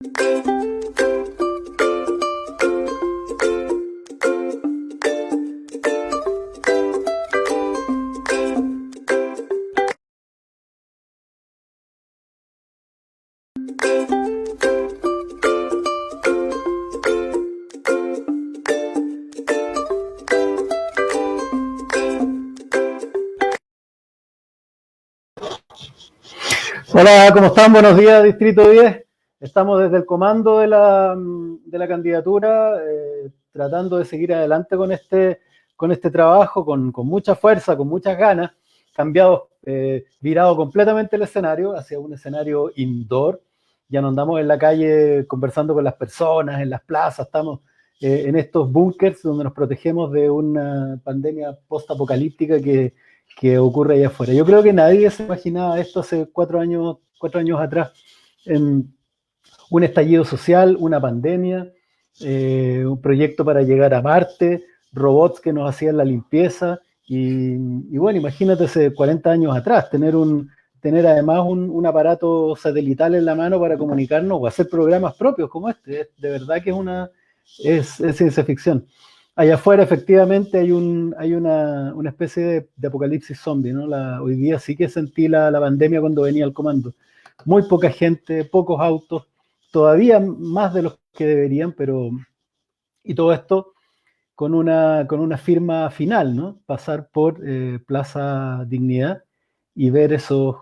Hola, ¿cómo están? Buenos días, Distrito 10. Estamos desde el comando de la candidatura, tratando de seguir adelante con este trabajo, con mucha fuerza, con muchas ganas, virado completamente el escenario hacia un escenario indoor. Ya no andamos en la calle conversando con las personas, en las plazas, estamos en estos búnkers donde nos protegemos de una pandemia post-apocalíptica que ocurre allá afuera. Yo creo que nadie se imaginaba esto hace 4 años atrás, en un estallido social, una pandemia, un proyecto para llegar a Marte, robots que nos hacían la limpieza, y bueno, imagínate hace 40 años atrás, tener además un aparato satelital en la mano para comunicarnos o hacer programas propios como este. De verdad que es ciencia ficción. Allá afuera efectivamente hay una especie de apocalipsis zombie, ¿no? Hoy día sí que sentí la pandemia cuando venía al comando. Muy poca gente, pocos autos, todavía más de los que deberían, y todo esto con una firma final, ¿no? Pasar por Plaza Dignidad y ver esos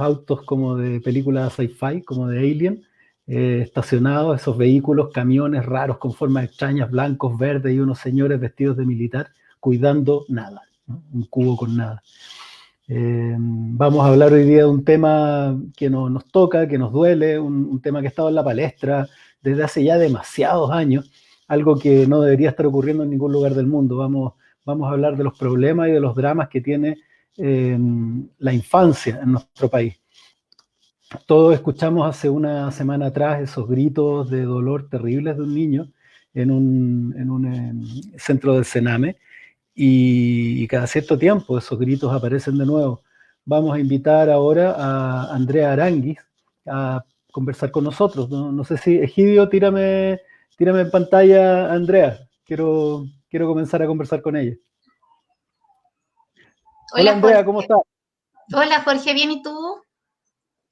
autos como de película sci-fi, como de Alien, estacionados, esos vehículos, camiones raros con formas extrañas, blancos, verdes, y unos señores vestidos de militar cuidando nada, ¿no? Un cubo con nada. Vamos a hablar hoy día de un tema que nos toca, que nos duele, un tema que ha estado en la palestra desde hace ya demasiados años, algo que no debería estar ocurriendo en ningún lugar del mundo. Vamos a hablar de los problemas y de los dramas que tiene la infancia en nuestro país. Todos escuchamos hace una semana atrás esos gritos de dolor terribles de un niño en un centro del Sename, y cada cierto tiempo esos gritos aparecen de nuevo. Vamos a invitar ahora a Andrea Aranguis a conversar con nosotros. No sé si, Egidio, tírame en pantalla a Andrea. Quiero comenzar a conversar con ella. Hola Andrea, ¿cómo estás? Hola Jorge, ¿bien y tú?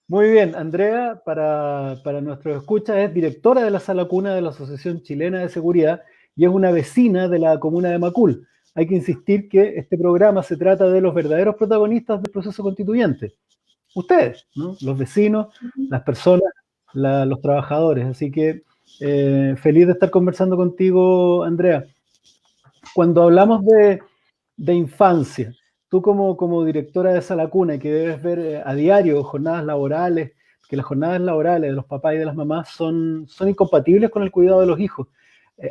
Muy bien, Andrea, para nuestros escuchas, es directora de la Sala Cuna de la Asociación Chilena de Seguridad y es una vecina de la comuna de Macul. Hay que insistir que este programa se trata de los verdaderos protagonistas del proceso constituyente. Ustedes, ¿no? Los vecinos, las personas, los trabajadores. Así que feliz de estar conversando contigo, Andrea. Cuando hablamos de infancia, tú como directora de Sala Cuna, que debes ver a diario jornadas laborales, que las jornadas laborales de los papás y de las mamás son incompatibles con el cuidado de los hijos.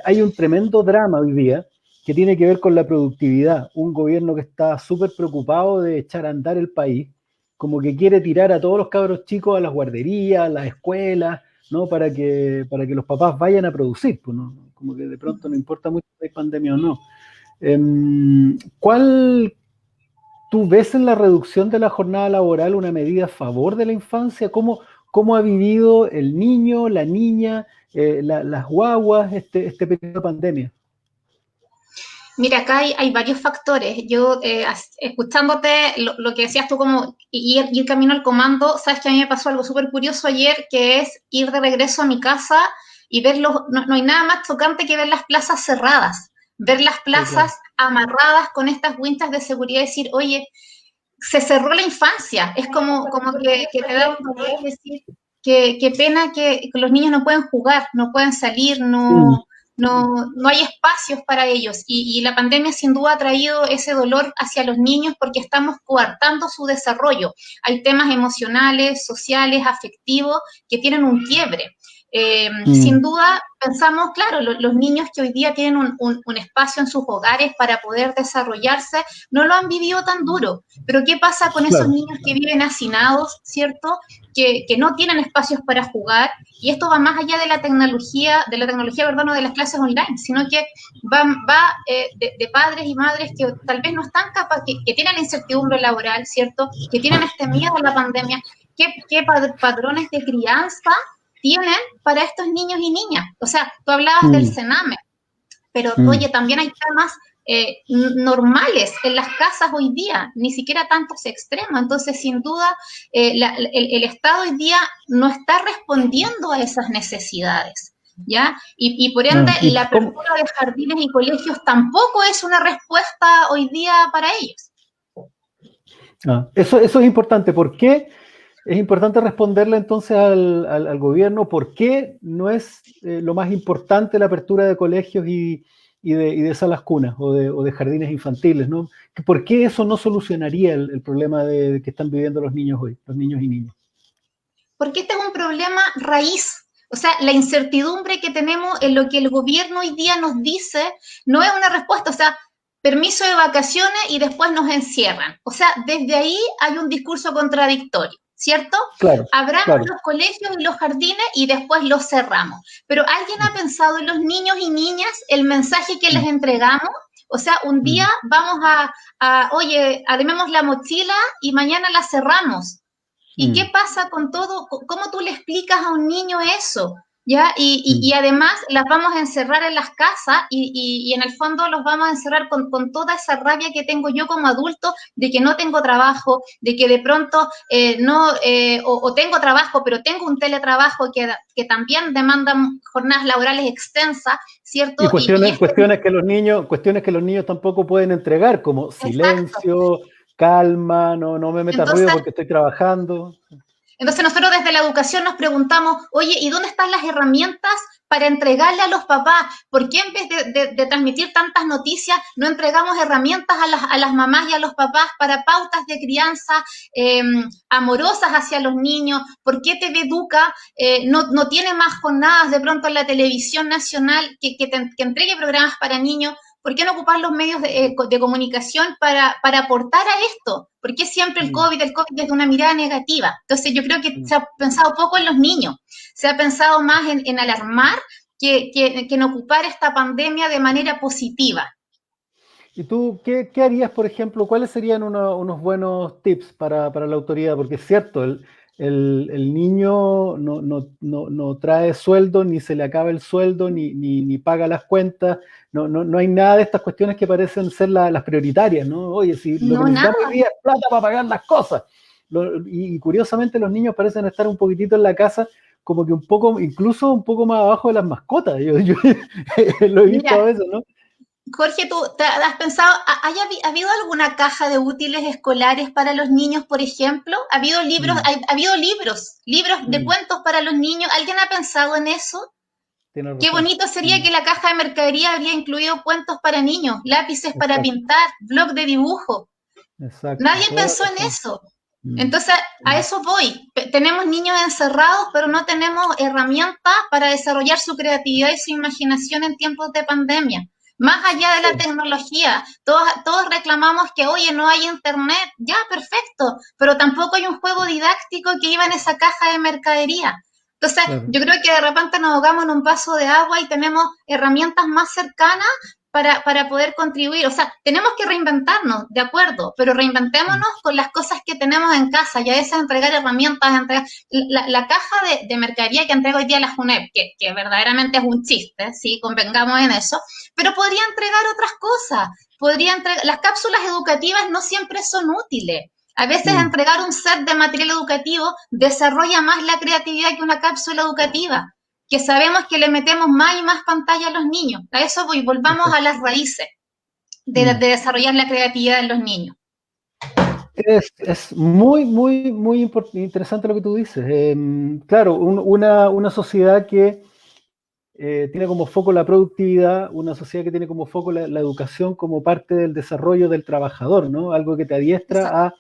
Hay un tremendo drama hoy día que tiene que ver con la productividad. Un gobierno que está súper preocupado de echar a andar el país, como que quiere tirar a todos los cabros chicos a las guarderías, a las escuelas, ¿no? Para que los papás vayan a producir, pues, ¿no? Como que de pronto no importa mucho si hay pandemia o no. ¿Cuál tú ves en la reducción de la jornada laboral una medida a favor de la infancia? ¿Cómo ha vivido el niño, la niña, las guaguas este periodo de pandemia? Mira, acá hay varios factores. Yo, escuchándote lo que decías tú, como ir camino al comando, sabes que a mí me pasó algo súper curioso ayer, que es ir de regreso a mi casa y ver no hay nada más chocante que ver las plazas cerradas, ver las plazas Sí, claro. amarradas con estas winchas de seguridad y decir, oye, se cerró la infancia. Es como que te da un dolor decir qué pena que los niños no pueden jugar, no pueden salir, Mm. no hay espacios para ellos. Y la pandemia sin duda ha traído ese dolor hacia los niños porque estamos coartando su desarrollo. Hay temas emocionales, sociales, afectivos que tienen un quiebre. Sin duda, pensamos, claro, los niños que hoy día tienen un espacio en sus hogares para poder desarrollarse, no lo han vivido tan duro. Pero ¿qué pasa con esos Claro. niños que viven hacinados, ¿cierto? Que no tienen espacios para jugar, y esto va más allá de la tecnología, perdón, o de las clases online, sino que va de padres y madres que tal vez no están capaces, que tienen incertidumbre laboral, ¿cierto? Que tienen este miedo a la pandemia, qué patrones de crianza tienen para estos niños y niñas. O sea, tú hablabas del Sename, pero oye, también hay temas normales en las casas hoy día, ni siquiera tantos extremos. Entonces, sin duda, el Estado hoy día no está respondiendo a esas necesidades, ¿ya? Y por ende, la apertura de jardines y colegios tampoco es una respuesta hoy día para ellos. Eso es importante. ¿Por qué? Es importante responderle entonces al gobierno por qué no es lo más importante la apertura de colegios y de salas cunas o de jardines infantiles, ¿no? ¿Por qué eso no solucionaría el problema que están viviendo los niños hoy, los niños y niñas? Porque este es un problema raíz. O sea, la incertidumbre que tenemos en lo que el gobierno hoy día nos dice no es una respuesta. O sea, permiso de vacaciones y después nos encierran. O sea, desde ahí hay un discurso contradictorio, ¿cierto? Claro, Abramos los colegios y los jardines y después los cerramos. Pero ¿alguien ha pensado en los niños y niñas, el mensaje que les entregamos? O sea, un día vamos oye, armemos la mochila y mañana la cerramos. ¿Y qué pasa con todo? ¿Cómo tú le explicas a un niño eso? ¿Ya? Y además las vamos a encerrar en las casas y en el fondo los vamos a encerrar con toda esa rabia que tengo yo como adulto de que no tengo trabajo, de que de pronto o tengo trabajo, pero tengo un teletrabajo que también demanda jornadas laborales extensas, ¿cierto? Y cuestiones que los niños tampoco pueden entregar, como silencio, calma, no me metas ruido porque estoy trabajando. Entonces nosotros desde la educación nos preguntamos, oye, ¿y dónde están las herramientas para entregarle a los papás? ¿Por qué en vez de transmitir tantas noticias no entregamos herramientas a las mamás y a los papás para pautas de crianza amorosas hacia los niños? ¿Por qué TV Educa no tiene más jornadas de pronto en la televisión nacional que entregue programas para niños? ¿Por qué no ocupar los medios de comunicación para aportar a esto? ¿Por qué siempre el COVID desde una mirada negativa? Entonces yo creo que se ha pensado poco en los niños, se ha pensado más en alarmar que en ocupar esta pandemia de manera positiva. ¿Y tú qué harías, por ejemplo, cuáles serían unos buenos tips para la autoridad? Porque es cierto, el niño no trae sueldo, ni se le acaba el sueldo, ni paga las cuentas, no hay nada de estas cuestiones que parecen ser las prioritarias, ¿no? Oye, si lo que necesitamos hoy día es plata para pagar las cosas. Y curiosamente los niños parecen estar un poquitito en la casa, como que incluso un poco más abajo de las mascotas. Yo lo he visto a veces, ¿no? Jorge, ¿tú te has pensado, ¿ha habido alguna caja de útiles escolares para los niños, por ejemplo? ¿Ha habido libros, ha habido libros de cuentos para los niños? ¿Alguien ha pensado en eso? Qué bonito sería que la caja de mercadería habría incluido cuentos para niños, lápices para pintar, blog de dibujo. Exacto. Nadie pensó en eso. Entonces, a eso voy. Tenemos niños encerrados, pero no tenemos herramientas para desarrollar su creatividad y su imaginación en tiempos de pandemia. Más allá de la tecnología, todos reclamamos que, oye, no hay internet, ya, perfecto, pero tampoco hay un juego didáctico que iba en esa caja de mercadería. Entonces, yo creo que de repente nos ahogamos en un vaso de agua y tenemos herramientas más cercanas para poder contribuir. O sea, tenemos que reinventarnos, de acuerdo, pero reinventémonos con las cosas que tenemos en casa y a veces entregar herramientas, la caja de mercadería que entrega hoy día la JUNEP, que verdaderamente es un chiste, sí, convengamos en eso, pero podría entregar otras cosas, las cápsulas educativas no siempre son útiles. A veces entregar un set de material educativo desarrolla más la creatividad que una cápsula educativa, que sabemos que le metemos más y más pantalla a los niños. A eso volvamos a las raíces de desarrollar la creatividad en los niños. Es muy, muy, muy interesante lo que tú dices. Claro, una sociedad que tiene como foco la productividad, una sociedad que tiene como foco la educación como parte del desarrollo del trabajador, ¿no? Algo que te adiestra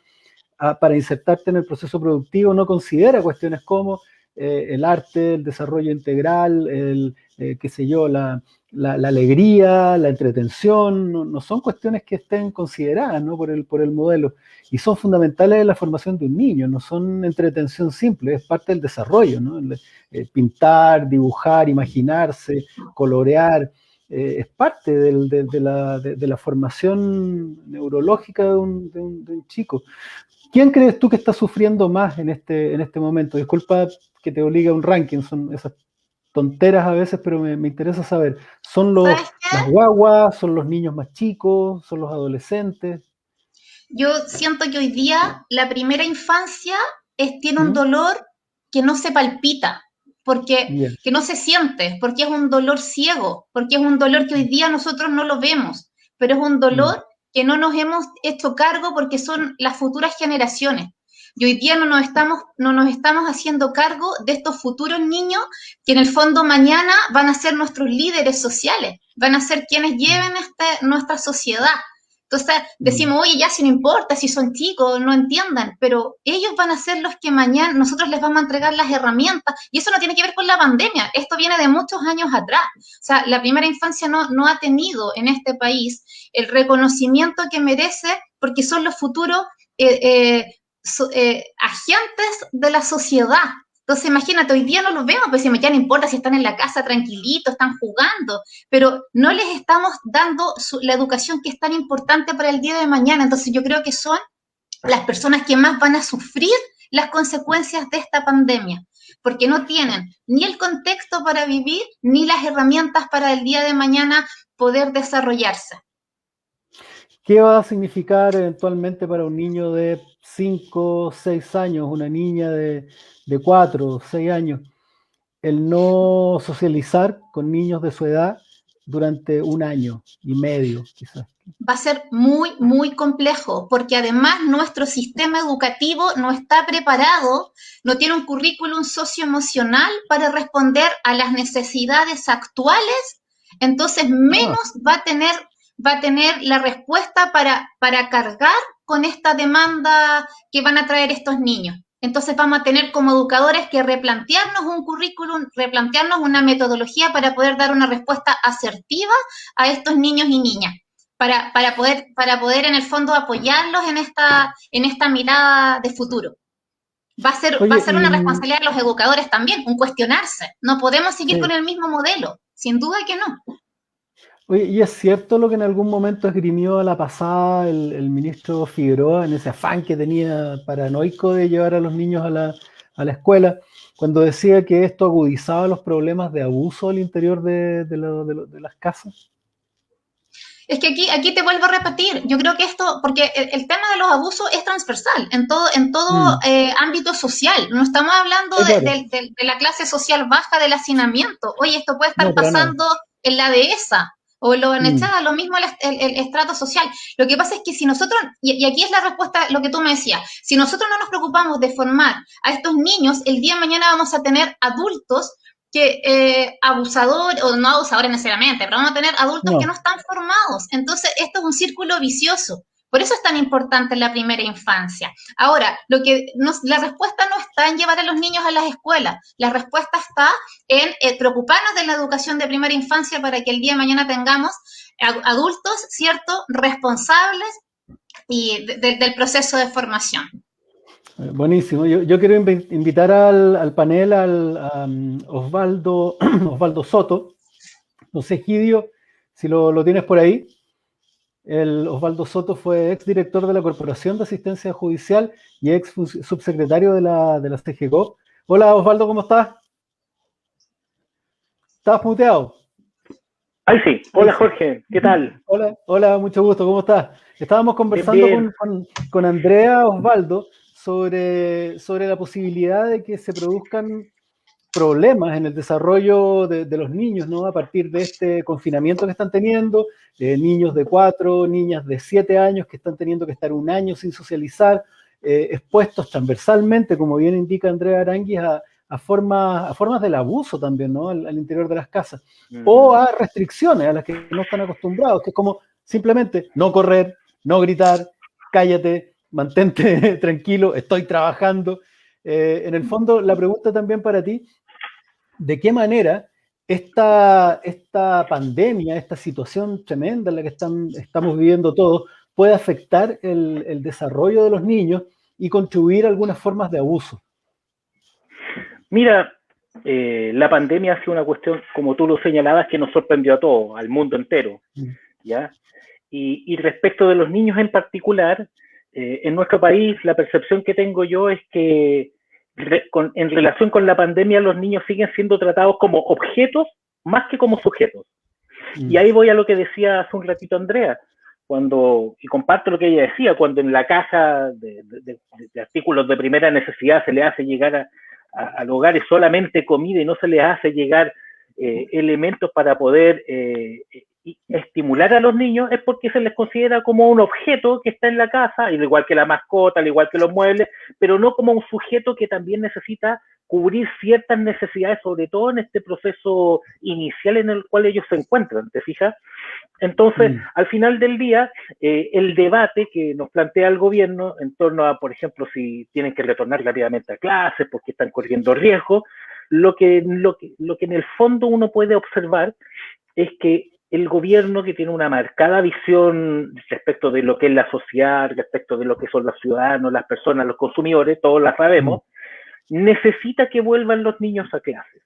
para insertarte en el proceso productivo, no considera cuestiones como el arte, el desarrollo integral, qué sé yo, la alegría, la entretención, no son cuestiones que estén consideradas, ¿no? por el modelo, y son fundamentales en la formación de un niño, no son entretención simple, es parte del desarrollo, ¿no? Pintar, dibujar, imaginarse, colorear, es parte de la formación neurológica de un chico. ¿Quién crees tú que está sufriendo más en este momento? Disculpa que te obligue a un ranking, son esas tonteras a veces, pero me interesa saber. ¿Son ¿Sabes las qué? guaguas? ¿Son los niños más chicos? ¿Son los adolescentes? Yo siento que hoy día la primera infancia tiene un ¿Mm? dolor que no se palpita, porque Ya. que no se siente, porque es un dolor ciego, porque es un dolor que hoy día nosotros no lo vemos, pero es un Mm. dolor que no nos hemos hecho cargo porque son las futuras generaciones. Y hoy día no nos estamos haciendo cargo de estos futuros niños que en el fondo mañana van a ser nuestros líderes sociales, van a ser quienes lleven nuestra sociedad. Entonces Mm. decimos, oye, ya si no importa, si son chicos, no entiendan, pero ellos van a ser los que mañana nosotros les vamos a entregar las herramientas y eso no tiene que ver con la pandemia, esto viene de muchos años atrás. O sea, la primera infancia no ha tenido en este país el reconocimiento que merece porque son los futuros agentes de la sociedad. Entonces, imagínate, hoy día no los vemos, pues ya no importa si están en la casa tranquilitos, están jugando, pero no les estamos dando la educación que es tan importante para el día de mañana. Entonces, yo creo que son las personas que más van a sufrir las consecuencias de esta pandemia, porque no tienen ni el contexto para vivir, ni las herramientas para el día de mañana poder desarrollarse. ¿Qué va a significar eventualmente para un niño de 5, 6 años, una niña de 4, 6 años, el no socializar con niños de su edad durante un año y medio, quizás? Va a ser muy, muy complejo, porque además nuestro sistema educativo no está preparado, no tiene un currículum socioemocional para responder a las necesidades actuales, entonces Ah, menos va a tener la respuesta para cargar con esta demanda que van a traer estos niños. Entonces vamos a tener como educadores que replantearnos un currículum, replantearnos una metodología para poder dar una respuesta asertiva a estos niños y niñas para poder en el fondo apoyarlos en esta mirada de futuro. Va a oye, ser una responsabilidad de los educadores también, un cuestionarse. No podemos seguir con sí. el mismo modelo, sin duda que no. Oye, ¿y es cierto lo que en algún momento esgrimió a la pasada el ministro Figueroa en ese afán que tenía paranoico de llevar a los niños a la escuela, cuando decía que esto agudizaba los problemas de abuso al interior de las casas? Es que aquí te vuelvo a repetir, yo creo que esto, porque el tema de los abusos es transversal en todo Mm, ámbito social, no estamos hablando sí, claro, de la clase social baja del hacinamiento, oye, esto puede estar no, para nada. pasando en la dehesa o en lo Mm, Echada, lo mismo el estrato social. Lo que pasa es que si nosotros, y aquí es la respuesta, lo que tú me decías, si nosotros no nos preocupamos de formar a estos niños, el día de mañana vamos a tener adultos que abusador, o no abusadores necesariamente, pero vamos a tener adultos que no no. están formados. Entonces, esto es un círculo vicioso. Por eso es tan importante la primera infancia. Ahora, la respuesta no está en llevar a los niños a las escuelas, la respuesta está en preocuparnos de la educación de primera infancia para que el día de mañana tengamos adultos, ¿cierto?, responsables y del proceso de formación. Buenísimo. Yo quiero invitar al panel a Osvaldo, Osvaldo Soto. No sé, Gidio, si lo tienes por ahí. El Osvaldo Soto fue exdirector de la Corporación de Asistencia Judicial y ex subsecretario de la CGCOP. Hola Osvaldo, ¿cómo estás? ¿Estás muteado? Ahí sí. Ahí Hola sí. Jorge, ¿qué tal? Hola, hola, mucho gusto, ¿cómo estás? Estábamos Bien, conversando bien. con Andrea Osvaldo sobre la posibilidad de que se produzcan problemas en el desarrollo de los niños, ¿no? A partir de este confinamiento que están teniendo, niños de 4, niñas de 7 años que están teniendo que estar un año sin socializar, expuestos transversalmente, como bien indica Andrea Aranguis, a formas del abuso también, ¿no? Al interior de las casas. O a restricciones a las que no están acostumbrados, que es como simplemente no correr, no gritar, cállate, mantente tranquilo, estoy trabajando. En el fondo, la pregunta también para ti, ¿de qué manera esta pandemia, esta situación tremenda en la que estamos viviendo todos, puede afectar el desarrollo de los niños y contribuir a algunas formas de abuso? Mira, la pandemia ha sido una cuestión, como tú lo señalabas, que nos sorprendió a todos, al mundo entero, ¿ya? Y respecto de los niños en particular, En nuestro país la percepción que tengo yo es que en relación con la pandemia los niños siguen siendo tratados como objetos más que como sujetos. Y ahí voy a lo que decía hace un ratito Andrea, y comparto lo que ella decía, cuando en la caja de artículos de primera necesidad se le hace llegar al hogar solamente comida y no se les hace llegar elementos para poder estimular a los niños, es porque se les considera como un objeto que está en la casa, al igual que la mascota, al igual que los muebles, pero no como un sujeto que también necesita cubrir ciertas necesidades, sobre todo en este proceso inicial en el cual ellos se encuentran, ¿te fijas? Entonces, al final del día, el debate que nos plantea el gobierno en torno a, por ejemplo, si tienen que retornar rápidamente a clases porque están corriendo riesgo, lo que en el fondo uno puede observar es que el gobierno, que tiene una marcada visión respecto de lo que es la sociedad, respecto de lo que son los ciudadanos, las personas, los consumidores, todos la sabemos, necesita que vuelvan los niños a clases.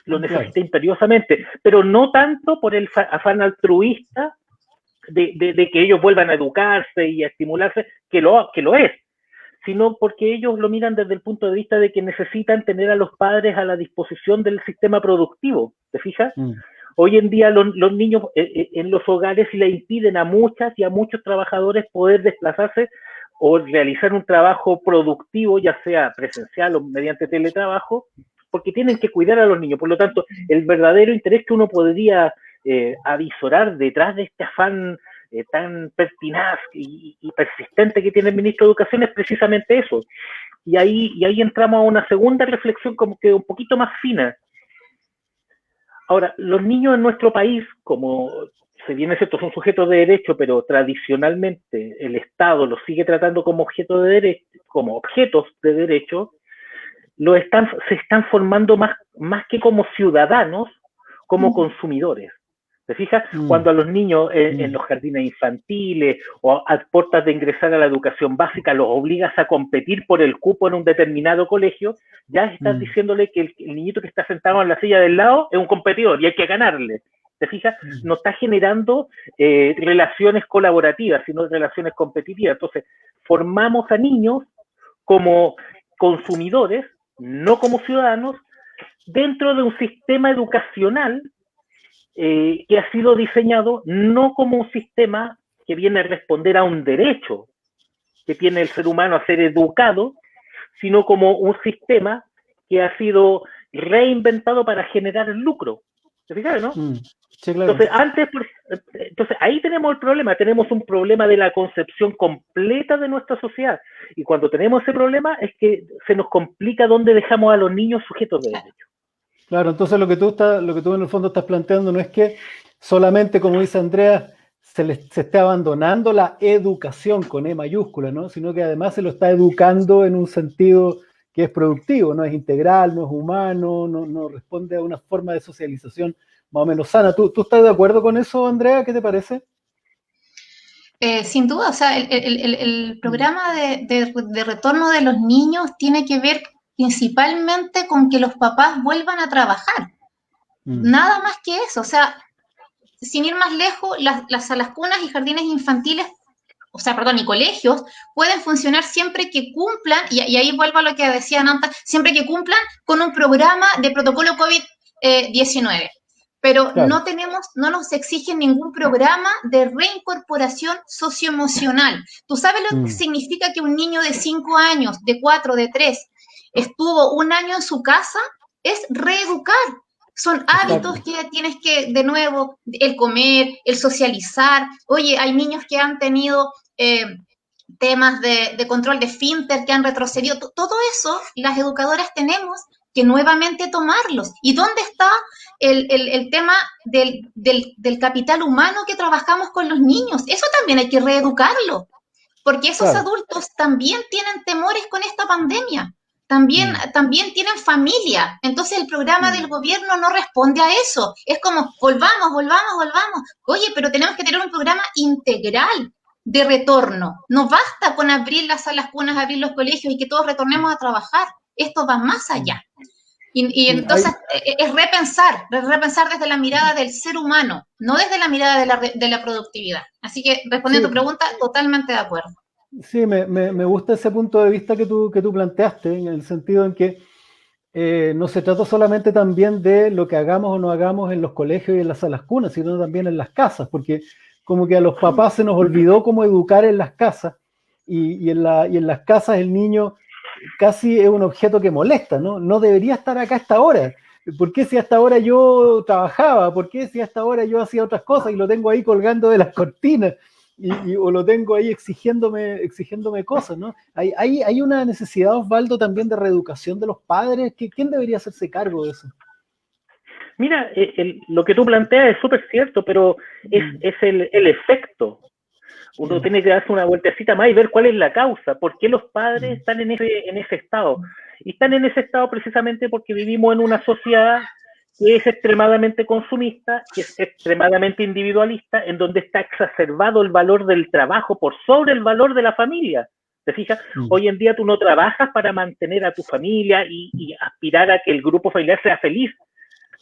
Lo necesita imperiosamente, pero no tanto por el afán altruista de que ellos vuelvan a educarse y a estimularse, que lo es, sino porque ellos lo miran desde el punto de vista de que necesitan tener a los padres a la disposición del sistema productivo, ¿te fijas? Hoy en día los niños en los hogares le impiden a muchas y a muchos trabajadores poder desplazarse o realizar un trabajo productivo, ya sea presencial o mediante teletrabajo, porque tienen que cuidar a los niños. Por lo tanto, el verdadero interés que uno podría avisorar detrás de este afán tan pertinaz y persistente que tiene el ministro de Educación es precisamente eso. Y ahí entramos a una segunda reflexión como que un poquito más fina. Ahora, los niños en nuestro país, como si bien es cierto, son sujetos de derecho, pero tradicionalmente el Estado los sigue tratando como objetos de derecho, se están formando más que como ciudadanos, como consumidores. ¿Te fijas? Cuando a los niños en los jardines infantiles o a puertas de ingresar a la educación básica los obligas a competir por el cupo en un determinado colegio, ya estás diciéndole que el niñito que está sentado en la silla del lado es un competidor y hay que ganarle. ¿Te fijas? No está generando relaciones colaborativas, sino relaciones competitivas. Entonces, formamos a niños como consumidores, no como ciudadanos, dentro de un sistema educacional que ha sido diseñado no como un sistema que viene a responder a un derecho que tiene el ser humano a ser educado, sino como un sistema que ha sido reinventado para generar lucro. ¿Te fijas, no? Sí, claro. Entonces, ahí tenemos el problema. Tenemos un problema de la concepción completa de nuestra sociedad. Y cuando tenemos ese problema es que se nos complica dónde dejamos a los niños sujetos de derecho. Claro, entonces lo que tú en el fondo estás planteando no es que solamente, como dice Andrea, se esté abandonando la educación con E mayúscula, ¿no? Sino que además se lo está educando en un sentido que es productivo, no es integral, no es humano, no responde a una forma de socialización más o menos sana. ¿Tú estás de acuerdo con eso, Andrea? ¿Qué te parece? Sin duda, o sea, el programa de retorno de los niños tiene que ver principalmente con que los papás vuelvan a trabajar. Nada más que eso, o sea, sin ir más lejos, las salas cunas y jardines infantiles, y colegios, pueden funcionar siempre que cumplan, y ahí vuelvo a lo que decía Nanta, siempre que cumplan con un programa de protocolo COVID-19. Pero claro, no nos exigen ningún programa de reincorporación socioemocional. ¿Tú sabes lo que significa que un niño de 5 años, de 4, de 3, estuvo un año en su casa? Es reeducar. Son hábitos que tienes que, de nuevo, el comer, el socializar. Oye, hay niños que han tenido temas de control de esfínter, que han retrocedido. Todo eso, las educadoras tenemos que nuevamente tomarlos. ¿Y dónde está el tema del capital humano que trabajamos con los niños? Eso también hay que reeducarlo, porque esos adultos también tienen temores con esta pandemia. También tienen familia. Entonces el programa del gobierno no responde a eso. Es como, volvamos. Oye, pero tenemos que tener un programa integral de retorno. No basta con abrir las salas cunas, abrir los colegios y que todos retornemos a trabajar. Esto va más allá. Y entonces es repensar desde la mirada del ser humano, no desde la mirada de la productividad. Así que, respondiendo a tu pregunta, totalmente de acuerdo. Sí, me gusta ese punto de vista que tú planteaste, en el sentido en que no se trata solamente también de lo que hagamos o no hagamos en los colegios y en las salas cunas, sino también en las casas, porque como que a los papás se nos olvidó cómo educar en las casas, y en las casas el niño casi es un objeto que molesta, ¿no? No debería estar acá a esta hora. ¿Por qué si hasta ahora yo trabajaba? ¿Por qué si hasta ahora yo hacía otras cosas y lo tengo ahí colgando de las cortinas? O lo tengo ahí exigiéndome cosas, ¿no? Hay una necesidad, Osvaldo, también de reeducación de los padres. ¿Quién debería hacerse cargo de eso? Mira, lo que tú planteas es súper cierto, pero es el efecto. Uno tiene que darse una vueltecita más y ver cuál es la causa, por qué los padres están en ese estado. Y están en ese estado precisamente porque vivimos en una sociedad que es extremadamente consumista, que es extremadamente individualista, en donde está exacerbado el valor del trabajo por sobre el valor de la familia. ¿Te fijas? Hoy en día tú no trabajas para mantener a tu familia y aspirar a que el grupo familiar sea feliz,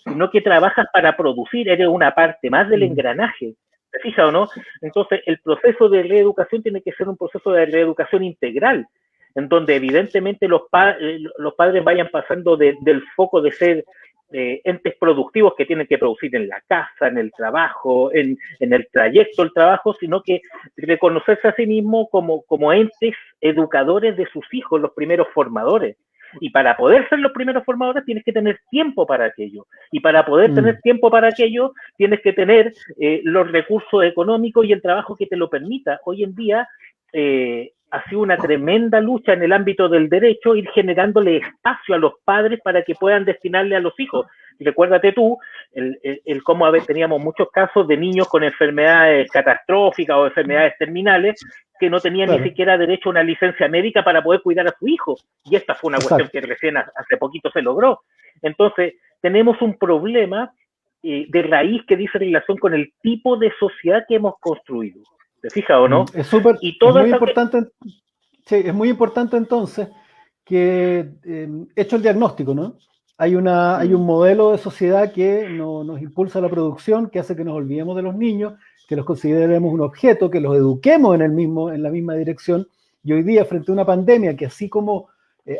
sino que trabajas para producir, eres una parte más del engranaje. ¿Te fijas o no? Entonces, el proceso de reeducación tiene que ser un proceso de reeducación integral, en donde evidentemente los padres vayan pasando del foco de ser entes productivos que tienen que producir en la casa, en el trabajo, en el trayecto del trabajo, sino que reconocerse a sí mismo como entes educadores de sus hijos, los primeros formadores. Y para poder ser los primeros formadores tienes que tener tiempo para aquello. Y para poder tener tiempo para aquello tienes que tener los recursos económicos y el trabajo que te lo permita. Hoy en día ha sido una tremenda lucha en el ámbito del derecho ir generándole espacio a los padres para que puedan destinarle a los hijos. Y recuérdate tú el cómo teníamos muchos casos de niños con enfermedades catastróficas o enfermedades terminales que no tenían ni siquiera derecho a una licencia médica para poder cuidar a su hijo. Y esta fue una cuestión que recién hace poquito se logró. Entonces, tenemos un problema de raíz que dice relación con el tipo de sociedad que hemos construido. ¿Te fijas o no? Es muy importante, sí, es muy importante entonces que, hecho el diagnóstico, ¿no? Hay un modelo de sociedad que nos impulsa a la producción, que hace que nos olvidemos de los niños, que los consideremos un objeto, que los eduquemos en la misma dirección. Y hoy día, frente a una pandemia que así como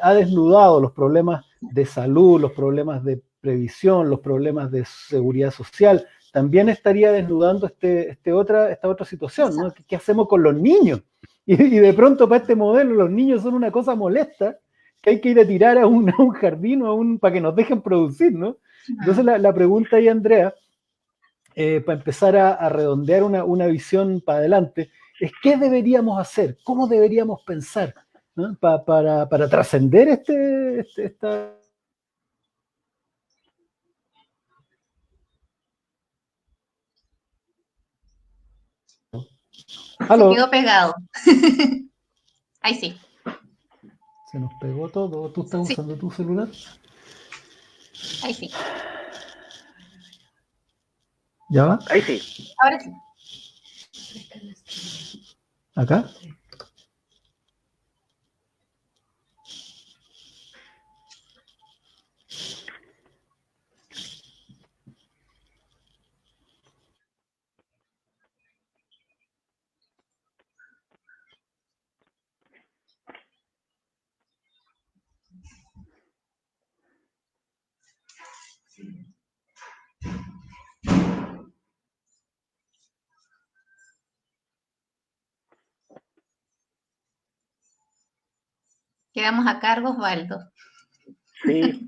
ha desnudado los problemas de salud, los problemas de previsión, los problemas de seguridad social, también estaría desnudando esta otra situación, ¿no? ¿Qué hacemos con los niños? Y de pronto para este modelo los niños son una cosa molesta que hay que ir a tirar a un jardín o para que nos dejen producir, ¿no? Entonces la pregunta ahí, Andrea, para empezar a redondear una visión para adelante, es ¿qué deberíamos hacer? ¿Cómo deberíamos pensar? ¿No? Para trascender esta... ¿Aló? Se quedó pegado. Ahí sí. Se nos pegó todo. ¿Tú estás usando tu celular? Ahí sí. ¿Ya va? Ahí sí. Ahora sí. ¿Acá? Quedamos a cargo, Osvaldo. Sí.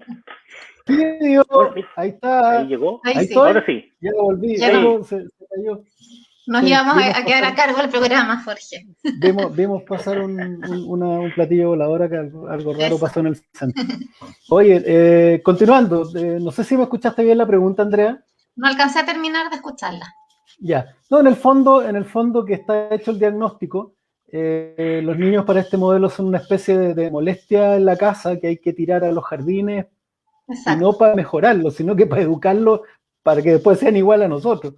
Ahí está. Ahí llegó. Ahí sí. Ahora sí. Ya lo volví. Ya se cayó. Nos íbamos a quedar a cargo del programa, Jorge. Vimos pasar un platillo volador que algo raro pasó en el centro. Oye, continuando, no sé si me escuchaste bien la pregunta, Andrea. No alcancé a terminar de escucharla. Ya. No, en el fondo que está hecho el diagnóstico, los niños para este modelo son una especie de molestia en la casa que hay que tirar a los jardines. Exacto. Y no para mejorarlos, sino que para educarlos para que después sean igual a nosotros.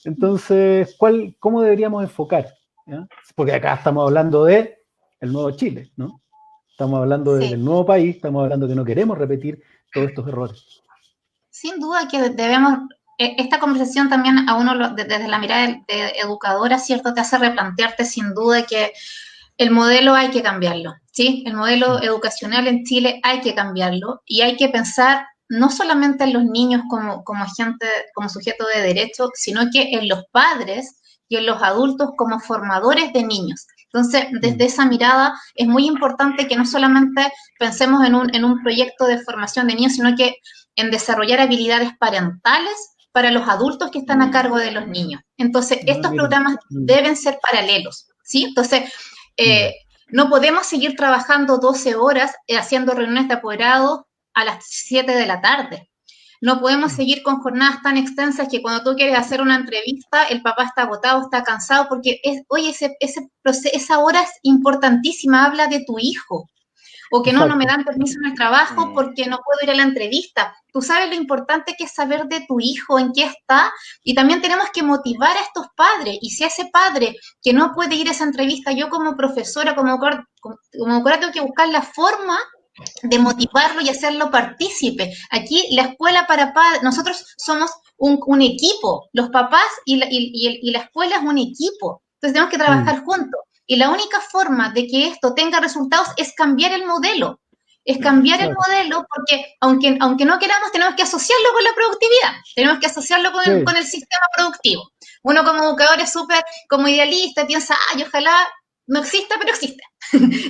Entonces, ¿cómo deberíamos enfocar? ¿Ya? Porque acá estamos hablando de el nuevo Chile, ¿no? Estamos hablando del nuevo país, estamos hablando que no queremos repetir todos estos errores. Sin duda que debemos, esta conversación también a uno desde la mirada de educadora, ¿cierto? Te hace replantearte sin duda que El modelo hay que cambiarlo, ¿sí? El modelo educacional en Chile hay que cambiarlo y hay que pensar no solamente en los niños como gente, como sujeto de derecho, sino que en los padres y en los adultos como formadores de niños. Entonces, desde esa mirada es muy importante que no solamente pensemos en un proyecto de formación de niños, sino que en desarrollar habilidades parentales para los adultos que están a cargo de los niños. Entonces, estos programas deben ser paralelos, ¿sí? Entonces, no podemos seguir trabajando 12 horas haciendo reuniones de apoderados a las 7 de la tarde. No podemos seguir con jornadas tan extensas que cuando tú quieres hacer una entrevista, el papá está agotado, está cansado, porque, esa hora es importantísima, habla de tu hijo. O que no me dan permiso en el trabajo porque no puedo ir a la entrevista. Tú sabes lo importante que es saber de tu hijo, en qué está, y también tenemos que motivar a estos padres. Y si a ese padre que no puede ir a esa entrevista, yo como profesora, como educadora, tengo que buscar la forma de motivarlo y hacerlo partícipe. Aquí la escuela para padres, nosotros somos un equipo, los papás y la escuela es un equipo. Entonces tenemos que trabajar juntos. Y la única forma de que esto tenga resultados es cambiar el modelo. Es cambiar el modelo porque, aunque no queramos, tenemos que asociarlo con la productividad. Tenemos que asociarlo con el sistema productivo. Uno como educador es súper como idealista, piensa, ojalá no exista, pero existe.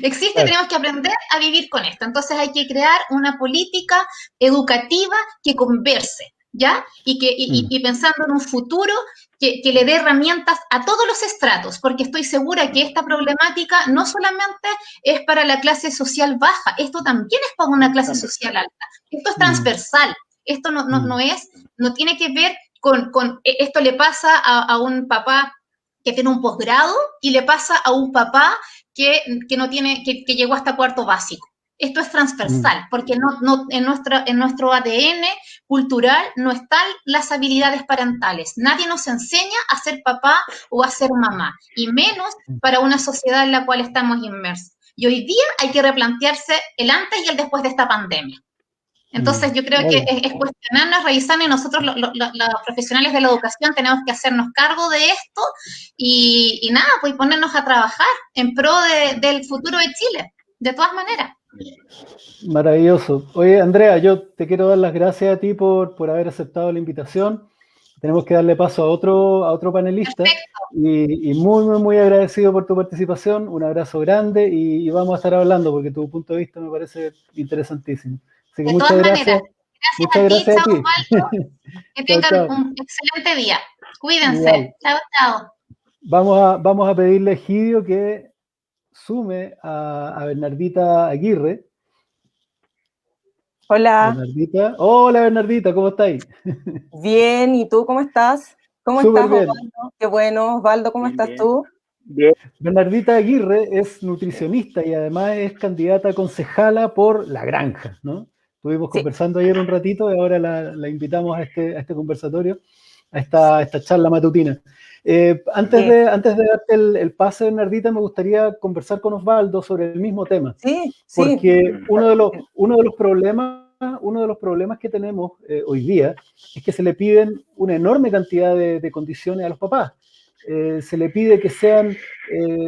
Existe, tenemos que aprender a vivir con esto. Entonces hay que crear una política educativa que converse, ¿ya? Y pensando en un futuro que le dé herramientas a todos los estratos, porque estoy segura que esta problemática no solamente es para la clase social baja, esto también es para una clase social alta. Esto es transversal, esto no tiene que ver con esto le pasa a un papá que tiene un posgrado y le pasa a un papá que llegó hasta cuarto básico. Esto es transversal, porque en nuestro ADN cultural no están las habilidades parentales. Nadie nos enseña a ser papá o a ser mamá, y menos para una sociedad en la cual estamos inmersos. Y hoy día hay que replantearse el antes y el después de esta pandemia. Entonces yo creo que es cuestionarnos, revisarnos, y nosotros los profesionales de la educación tenemos que hacernos cargo de esto y nada, pues ponernos a trabajar en pro del futuro de Chile, de todas maneras. Maravilloso. Oye, Andrea, yo te quiero dar las gracias a ti por haber aceptado la invitación. Tenemos que darle paso a otro panelista. Y muy, muy, muy agradecido por tu participación. Un abrazo grande y vamos a estar hablando porque tu punto de vista me parece interesantísimo. Así que muchas gracias. Muchas gracias a ti. Osvaldo. Que tengan un excelente día. Cuídense. Igual. Chao, chao. Vamos a pedirle a Egidio que sume a Bernardita Aguirre. Hola. Bernardita. Hola, Bernardita, ¿cómo estáis? Bien, ¿y tú cómo estás? ¿Cómo Súper estás, bien. Osvaldo? Qué bueno, Osvaldo, ¿cómo estás tú? Bien. Bernardita Aguirre es nutricionista y además es candidata a concejala por La Granja, ¿no? Estuvimos conversando ayer un ratito y ahora la invitamos a este conversatorio, a esta charla matutina. Antes de darte el pase, Bernardita, me gustaría conversar con Osvaldo sobre el mismo tema. Sí, porque uno de los problemas que tenemos hoy día es que se le piden una enorme cantidad de condiciones a los papás. Se le pide que sean,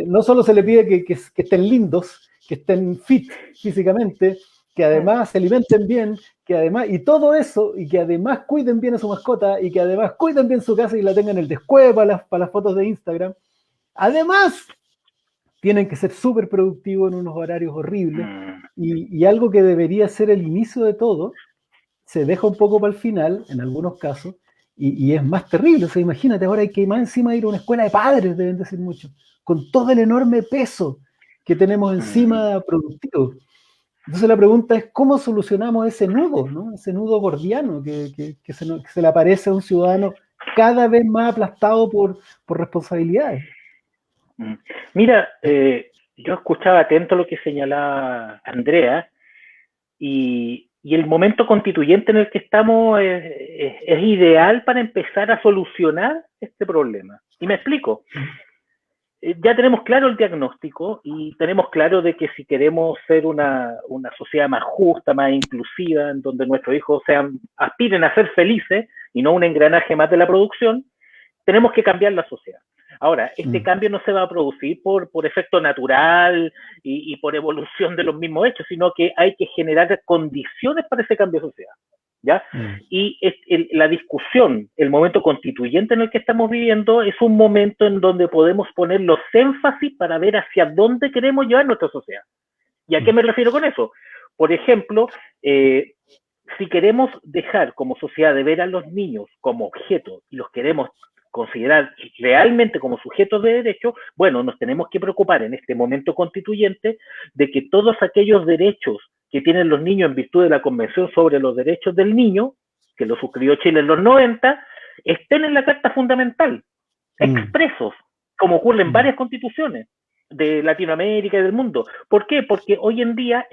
no solo se le pide que estén lindos, que estén fit físicamente, que además se alimenten bien, que además, y todo eso, y que además cuiden bien a su mascota, y que además cuiden bien su casa y la tengan en el descueve para las fotos de Instagram. Además, tienen que ser súper productivos en unos horarios horribles, y algo que debería ser el inicio de todo, se deja un poco para el final, en algunos casos, y es más terrible. O sea, imagínate, ahora hay que más encima ir a una escuela de padres, deben decir mucho, con todo el enorme peso que tenemos encima productivo. Entonces la pregunta es, ¿cómo solucionamos ese nudo, ¿no? Ese nudo gordiano que se le aparece a un ciudadano cada vez más aplastado por responsabilidades? Mira, yo escuchaba atento lo que señalaba Andrea, y el momento constituyente en el que estamos es ideal para empezar a solucionar este problema. Y me explico. Ya tenemos claro el diagnóstico y tenemos claro de que si queremos ser una sociedad más justa, más inclusiva, en donde nuestros hijos aspiren a ser felices y no un engranaje más de la producción, tenemos que cambiar la sociedad. Ahora, este cambio no se va a producir por efecto natural y por evolución de los mismos hechos, sino que hay que generar condiciones para ese cambio social, ¿ya? Y la discusión, el momento constituyente en el que estamos viviendo, es un momento en donde podemos poner los énfasis para ver hacia dónde queremos llevar nuestra sociedad. ¿Y a qué me refiero con eso? Por ejemplo, si queremos dejar como sociedad de ver a los niños como objetos y los queremos considerar realmente como sujetos de derecho, bueno, nos tenemos que preocupar en este momento constituyente de que todos aquellos derechos que tienen los niños en virtud de la Convención sobre los Derechos del Niño, que lo suscribió Chile en los 90, estén en la Carta Fundamental, expresos, como ocurre en varias constituciones de Latinoamérica y del mundo. ¿Por qué? Porque hoy en día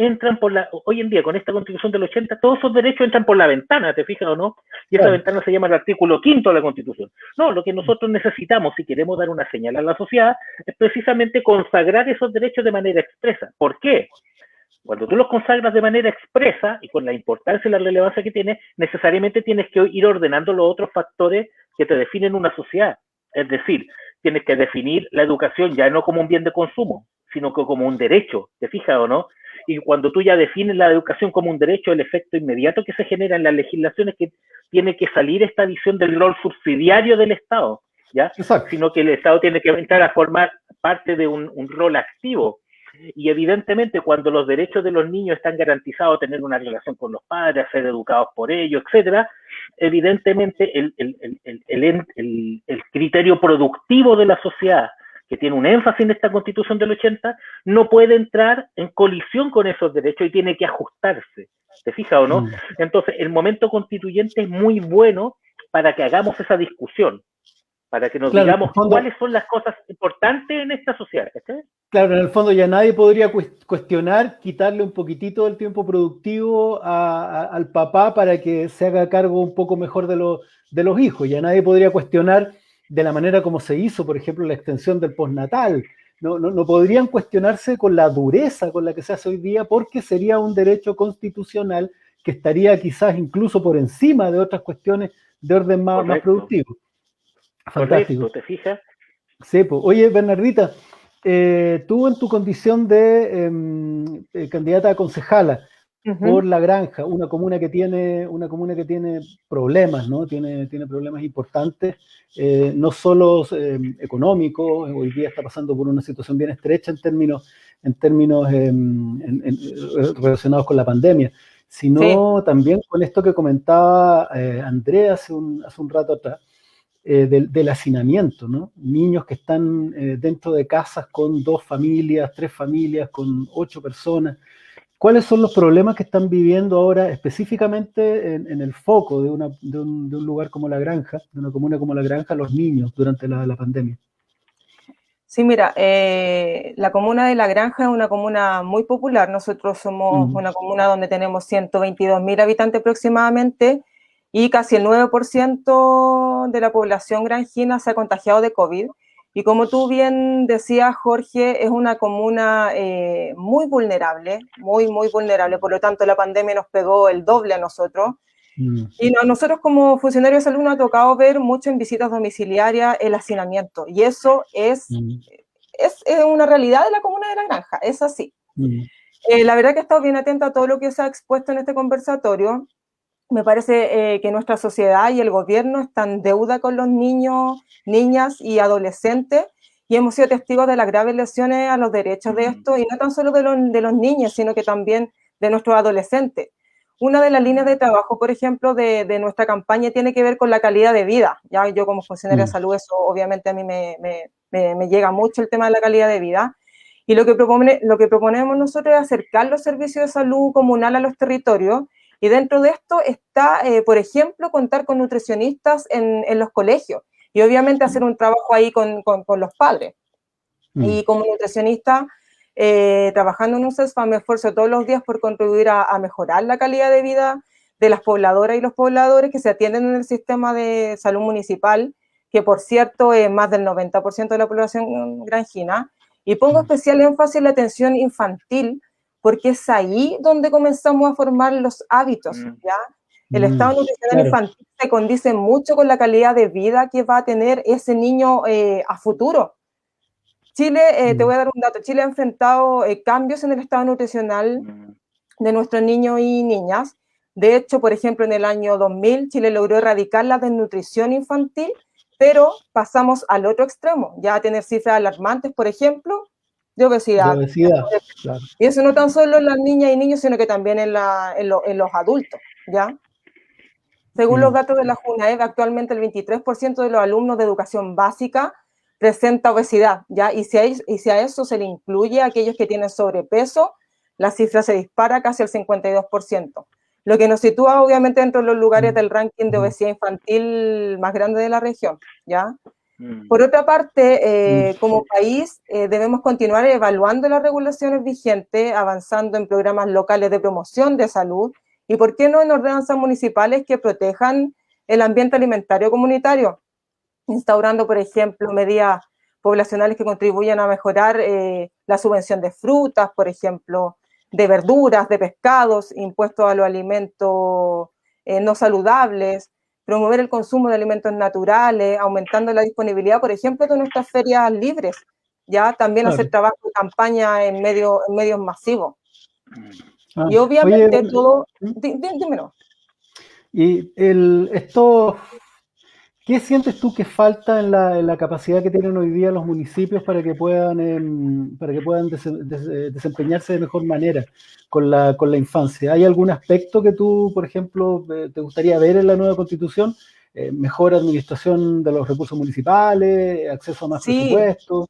con esta Constitución del 80, todos esos derechos entran por la ventana, ¿te fijas o no? Y esa ventana se llama el artículo 5 de la Constitución. No, lo que nosotros necesitamos, si queremos dar una señal a la sociedad, es precisamente consagrar esos derechos de manera expresa. ¿Por qué? Cuando tú los consagras de manera expresa y con la importancia y la relevancia que tiene, necesariamente tienes que ir ordenando los otros factores que te definen una sociedad. Es decir, tienes que definir la educación ya no como un bien de consumo, sino que como un derecho, ¿te fijas o no? Y cuando tú ya defines la educación como un derecho, el efecto inmediato que se genera en las legislaciones es que tiene que salir esta visión del rol subsidiario del Estado, ¿ya? Exacto. Sino que el Estado tiene que entrar a formar parte de un rol activo. Y evidentemente cuando los derechos de los niños están garantizados, tener una relación con los padres, ser educados por ellos, etcétera, evidentemente el criterio productivo de la sociedad, que tiene un énfasis en esta Constitución del 80, no puede entrar en colisión con esos derechos y tiene que ajustarse. ¿Te fijas o no? Entonces, el momento constituyente es muy bueno para que hagamos esa discusión, para que nos digamos cuáles son las cosas importantes en esta sociedad. ¿Sí? Claro, en el fondo ya nadie podría cuestionar, quitarle un poquitito del tiempo productivo al papá para que se haga cargo un poco mejor de los hijos. Ya nadie podría cuestionar de la manera como se hizo, por ejemplo, la extensión del postnatal. No podrían cuestionarse con la dureza con la que se hace hoy día, porque sería un derecho constitucional que estaría quizás incluso por encima de otras cuestiones de orden más productivo. Fantástico. Correcto, ¿te fijas? Sí, pues. Oye, Bernardita, tú en tu condición de candidata a concejala por La Granja, una comuna que tiene problemas, ¿no? Tiene problemas importantes, no solo económicos. Hoy día está pasando por una situación bien estrecha en términos relacionados con la pandemia, sino también con esto que comentaba Andrea hace un rato atrás. Del hacinamiento, ¿no? Niños que están dentro de casas con 2 familias, 3 familias, con 8 personas. ¿Cuáles son los problemas que están viviendo ahora específicamente en el foco de un lugar como La Granja, de una comuna como La Granja, los niños durante la pandemia? Sí, mira, la comuna de La Granja es una comuna muy popular. Nosotros somos una comuna donde tenemos 122.000 habitantes aproximadamente, y casi el 9% de la población granjina se ha contagiado de COVID. Y como tú bien decías, Jorge, es una comuna muy vulnerable, muy vulnerable. Por lo tanto, la pandemia nos pegó el doble a nosotros. Y nosotros como funcionarios de salud nos ha tocado ver mucho en visitas domiciliarias el hacinamiento. Y eso es una realidad de la comuna de La Granja, es así. La verdad que he estado bien atenta a todo lo que se ha expuesto en este conversatorio. Me parece que nuestra sociedad y el gobierno están en deuda con los niños, niñas y adolescentes, y hemos sido testigos de las graves lesiones a los derechos de esto, y no tan solo de los niños, sino que también de nuestros adolescentes. Una de las líneas de trabajo, por ejemplo, de nuestra campaña tiene que ver con la calidad de vida. Ya yo como funcionaria de salud, eso obviamente a mí me llega mucho el tema de la calidad de vida. Y lo que proponemos nosotros es acercar los servicios de salud comunal a los territorios. Y dentro de esto está, por ejemplo, contar con nutricionistas en los colegios y obviamente hacer un trabajo ahí con los padres. Y como nutricionista, trabajando en un CESFA, me esfuerzo todos los días por contribuir a mejorar la calidad de vida de las pobladoras y los pobladores que se atienden en el sistema de salud municipal, que por cierto es más del 90% de la población granjina. Y pongo especial énfasis en la atención infantil, porque es ahí donde comenzamos a formar los hábitos, ¿ya? El estado nutricional claro. infantil se condice mucho con la calidad de vida que va a tener ese niño a futuro. Chile, te voy a dar un dato, Chile ha enfrentado cambios en el estado nutricional de nuestros niños y niñas. De hecho, por ejemplo, en el año 2000, Chile logró erradicar la desnutrición infantil, pero pasamos al otro extremo, ya a tener cifras alarmantes, por ejemplo, de obesidad. Claro. Y eso no tan solo en las niñas y niños, sino que también en los adultos, ¿ya? Según los datos de la JUNAEV, actualmente el 23% de los alumnos de educación básica presenta obesidad, ¿ya? Y si a eso se le incluye a aquellos que tienen sobrepeso, la cifra se dispara casi al 52%, lo que nos sitúa obviamente dentro de los lugares del ranking de obesidad infantil más grande de la región, ¿ya? Por otra parte, como país, debemos continuar evaluando las regulaciones vigentes, avanzando en programas locales de promoción de salud y, ¿por qué no, en ordenanzas municipales que protejan el ambiente alimentario comunitario? Instaurando, por ejemplo, medidas poblacionales que contribuyan a mejorar la subvención de frutas, por ejemplo, de verduras, de pescados, impuestos a los alimentos no saludables, promover el consumo de alimentos naturales, aumentando la disponibilidad, por ejemplo, de nuestras ferias libres, ya también hacer trabajo de campaña en medios masivos. Y obviamente todo... Dímelo. Y ¿qué sientes tú que falta en la capacidad que tienen hoy día los municipios para que puedan desempeñarse de mejor manera con la infancia? ¿Hay algún aspecto que tú, por ejemplo, te gustaría ver en la nueva Constitución? ¿Mejor administración de los recursos municipales? ¿Acceso a más presupuesto?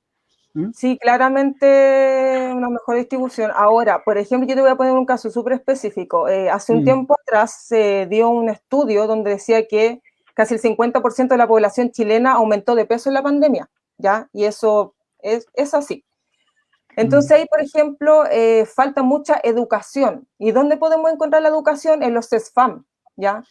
Sí, claramente una mejor distribución. Ahora, por ejemplo, yo te voy a poner un caso súper específico. Hace un tiempo atrás se dio un estudio donde decía que casi el 50% de la población chilena aumentó de peso en la pandemia, ¿ya? Y eso es así. Entonces ahí, por ejemplo, falta mucha educación. ¿Y dónde podemos encontrar la educación? En los CESFAM, ¿ya?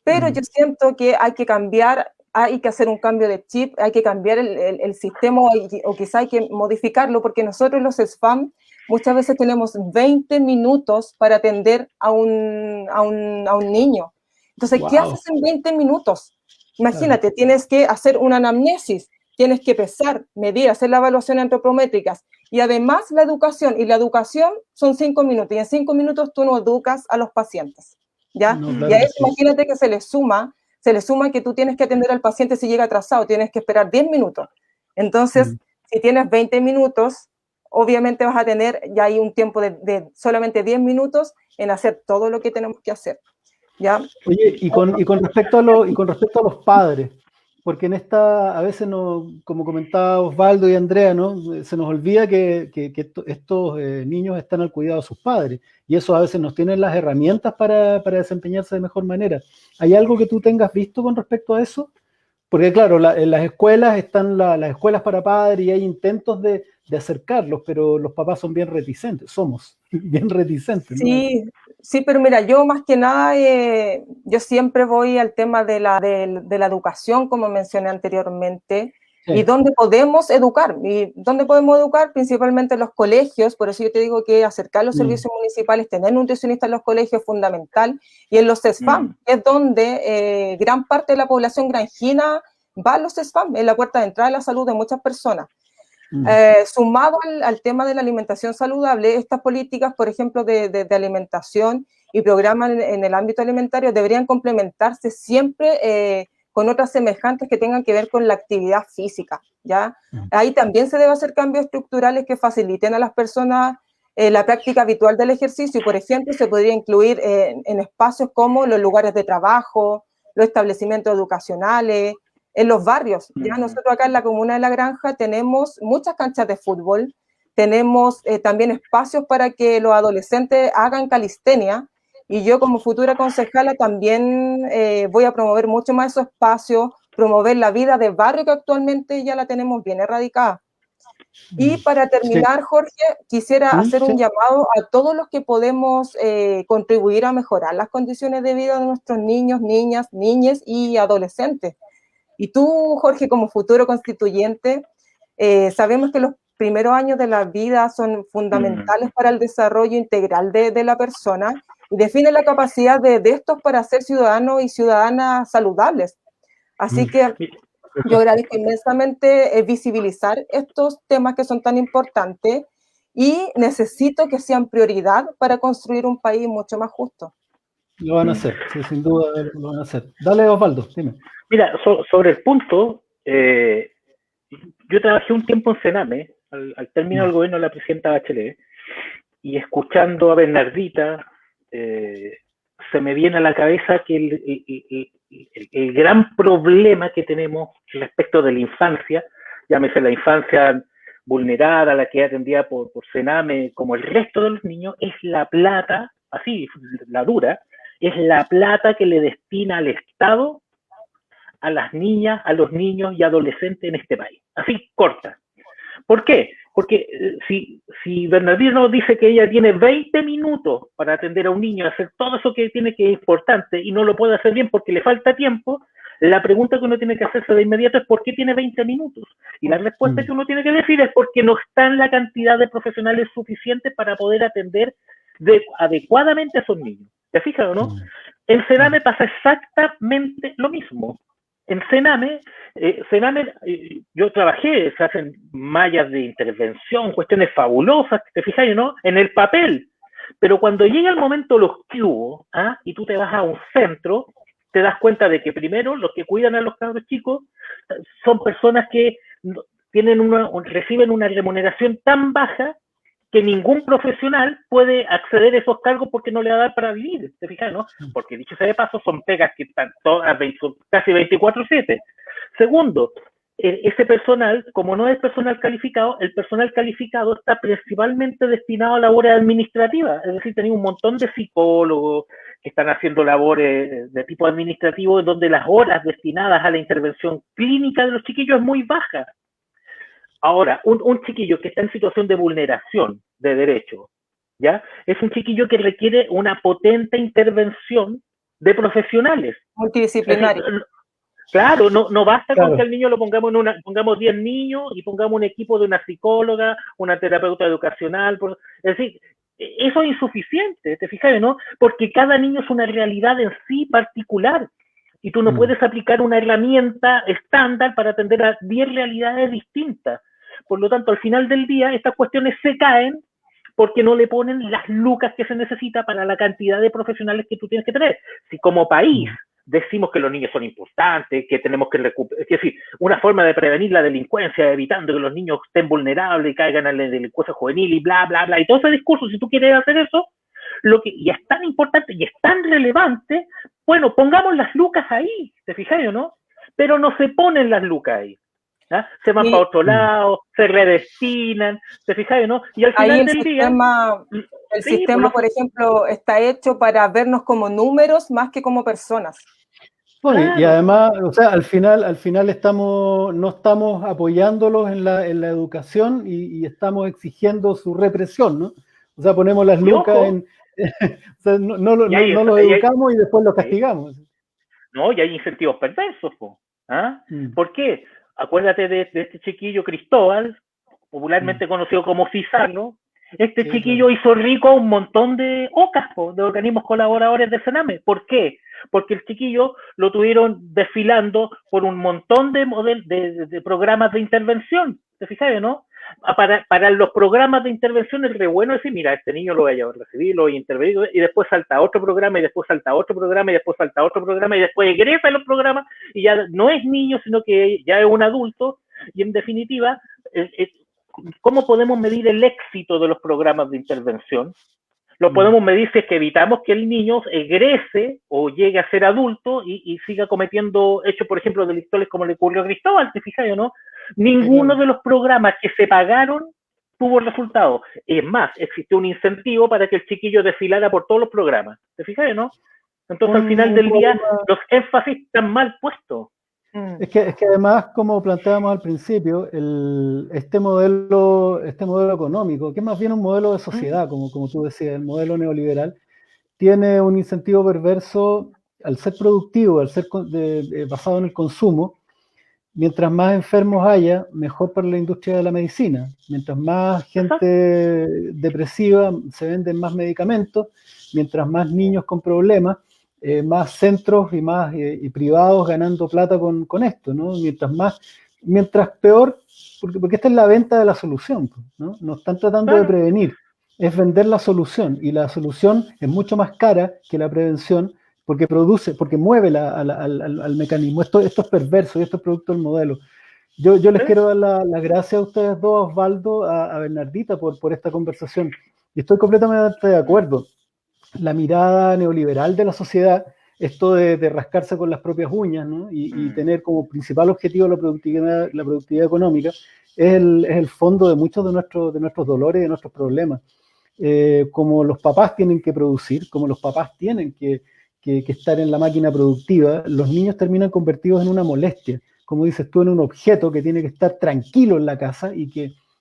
Pero yo siento que hay que cambiar, hay que hacer un cambio de chip, hay que cambiar el sistema o quizá hay que modificarlo, porque nosotros los SFAM muchas veces tenemos 20 minutos para atender a un niño. Entonces, ¿qué haces en 20 minutos? Imagínate, tienes que hacer una anamnesis, tienes que pesar, medir, hacer la evaluación antropométricas y además la educación. Y la educación son 5 minutos y en 5 minutos tú no educas a los pacientes, ¿ya? No, claro, y a eso imagínate que se le suma que tú tienes que atender al paciente si llega atrasado, tienes que esperar 10 minutos. Entonces, si tienes 20 minutos, obviamente vas a tener ya ahí un tiempo de solamente 10 minutos en hacer todo lo que tenemos que hacer, ¿ya? Oye, y con respecto a los padres, porque a veces, como comentaba Osvaldo y Andrea, ¿no? Se nos olvida que estos niños están al cuidado de sus padres, y eso a veces nos tienen las herramientas para desempeñarse de mejor manera. ¿Hay algo que tú tengas visto con respecto a eso? Porque claro, en las escuelas están las escuelas para padres y hay intentos de acercarlos, pero los papás son bien reticentes, somos bien reticentes, ¿no? Sí, pero mira, yo más que nada, yo siempre voy al tema de la educación, como mencioné anteriormente, y dónde podemos educar. ¿Y dónde podemos educar? Principalmente en los colegios, por eso yo te digo que acercar los servicios municipales, tener nutricionistas en los colegios es fundamental, y en los CESFAM, es donde gran parte de la población granjina va a los CESFAM, es la puerta de entrada a la salud de muchas personas. Sumado al tema de la alimentación saludable, estas políticas, por ejemplo, de alimentación y programas en el ámbito alimentario deberían complementarse siempre con otras semejantes que tengan que ver con la actividad física, ¿ya? Ahí también se debe hacer cambios estructurales que faciliten a las personas la práctica habitual del ejercicio. Por ejemplo, se podría incluir en espacios como los lugares de trabajo, los establecimientos educacionales, en los barrios. Ya nosotros acá en la comuna de La Granja tenemos muchas canchas de fútbol, tenemos también espacios para que los adolescentes hagan calistenia, y yo como futura concejala también voy a promover mucho más esos espacios, promover la vida de barrio que actualmente ya la tenemos bien erradicada. Y para terminar, Jorge, quisiera hacer un llamado a todos los que podemos contribuir a mejorar las condiciones de vida de nuestros niños, niñas, niñes y adolescentes. Y tú, Jorge, como futuro constituyente, sabemos que los primeros años de la vida son fundamentales para el desarrollo integral de la persona, y define la capacidad de estos para ser ciudadanos y ciudadanas saludables. Así que yo agradezco inmensamente visibilizar estos temas que son tan importantes y necesito que sean prioridad para construir un país mucho más justo. Lo van a hacer, sí, sin duda lo van a hacer. Dale, Osvaldo, dime. Mira, sobre el punto, yo trabajé un tiempo en Sename, al término del gobierno de la presidenta Bachelet, y escuchando a Bernardita, se me viene a la cabeza que el gran problema que tenemos respecto de la infancia, llámese la infancia vulnerada, la que es atendida por Sename, como el resto de los niños, es la plata, así, la dura, es la plata que le destina al Estado a las niñas, a los niños y adolescentes en este país. Así, corta. ¿Por qué? Porque si Bernardino dice que ella tiene 20 minutos para atender a un niño, hacer todo eso que tiene que es importante y no lo puede hacer bien porque le falta tiempo, la pregunta que uno tiene que hacerse de inmediato es ¿por qué tiene 20 minutos? Y la respuesta que uno tiene que decir es porque no están la cantidad de profesionales suficientes para poder atender adecuadamente a esos niños. ¿Te fijas o no? En Sename pasa exactamente lo mismo. En Sename, yo trabajé, se hacen mallas de intervención, cuestiones fabulosas, ¿te fijas o no? En el papel. Pero cuando llega el momento los cubos, y tú te vas a un centro, te das cuenta de que primero los que cuidan a los cabros chicos son personas que reciben una remuneración tan baja que ningún profesional puede acceder a esos cargos porque no le va a dar para vivir, ¿te fijas, no? Porque dicho sea de paso, son pegas que están todas casi 24/7. Segundo, ese personal, como no es personal calificado, el personal calificado está principalmente destinado a labores administrativas, es decir, tenemos un montón de psicólogos que están haciendo labores de tipo administrativo, donde las horas destinadas a la intervención clínica de los chiquillos es muy baja. Ahora, un chiquillo que está en situación de vulneración de derechos, ¿ya? Es un chiquillo que requiere una potente intervención de profesionales. Multidisciplinario. Claro, no basta con que al niño lo pongamos 10 niños y pongamos un equipo de una psicóloga, una terapeuta educacional. Es decir, eso es insuficiente, ¿te fijas, no? Porque cada niño es una realidad en sí particular. Y tú no puedes aplicar una herramienta estándar para atender a 10 realidades distintas. Por lo tanto, al final del día, estas cuestiones se caen porque no le ponen las lucas que se necesita para la cantidad de profesionales que tú tienes que tener. Si como país decimos que los niños son importantes, que tenemos que recuperar, es decir, una forma de prevenir la delincuencia, evitando que los niños estén vulnerables y caigan en la delincuencia juvenil y bla, bla, bla, y todo ese discurso, si tú quieres hacer eso, y es tan importante y es tan relevante, bueno, pongamos las lucas ahí, ¿te fijas o no? Pero no se ponen las lucas ahí. Se van para otro lado, se redestinan, ¿te fijas o no? Y al final del día... El sistema, por ejemplo, está hecho para vernos como números más que como personas. Bueno, claro. Y además, o sea, al final no estamos apoyándolos en la educación y estamos exigiendo su represión, ¿no? O sea, ponemos las lucas en... o sea, no los educamos y después los castigamos. No, y hay incentivos perversos, ¿por qué? Acuérdate de este chiquillo Cristóbal, popularmente conocido como Cizarro. Este chiquillo hizo rico a un montón de OCAs, de organismos colaboradores de Sename. ¿Por qué? Porque el chiquillo lo tuvieron desfilando por un montón de programas de intervención. ¿Te fijas, no? Para los programas de intervención es re bueno decir, mira, este niño lo voy a recibir, lo voy a intervenir, y después salta a otro programa, y después salta a otro programa, y después salta a otro programa, y después egresa en los programas, y ya no es niño, sino que ya es un adulto, y en definitiva, ¿cómo podemos medir el éxito de los programas de intervención? Lo podemos medir si es que evitamos que el niño egrese o llegue a ser adulto y siga cometiendo hechos, por ejemplo, delictuales como le ocurrió a Cristóbal, ¿te fijas o no? Ninguno de los programas que se pagaron tuvo resultado. Es más, existió un incentivo para que el chiquillo desfilara por todos los programas, ¿te fijas o no? Entonces, al final del día, los énfasis están mal puestos. Es que además, como planteábamos al principio, este modelo económico, que es más bien un modelo de sociedad, como tú decías, el modelo neoliberal, tiene un incentivo perverso al ser productivo, al ser basado en el consumo, mientras más enfermos haya, mejor para la industria de la medicina. Mientras más gente depresiva, se venden más medicamentos. Mientras más niños con problemas, más centros y privados ganando plata con esto, ¿no? Mientras peor, porque esta es la venta de la solución, ¿no? No están tratando de prevenir, es vender la solución, y la solución es mucho más cara que la prevención, porque mueve al mecanismo. Esto es perverso y esto es producto del modelo. Yo les quiero dar las gracias a ustedes dos, a Osvaldo, a Bernardita, por esta conversación. Y estoy completamente de acuerdo. La mirada neoliberal de la sociedad, esto de rascarse con las propias uñas, ¿no? y tener como principal objetivo la productividad económica, es el fondo de muchos de nuestros dolores y de nuestros problemas. Como los papás tienen que producir, como los papás tienen que estar en la máquina productiva, los niños terminan convertidos en una molestia, como dices tú, en un objeto que tiene que estar tranquilo en la casa,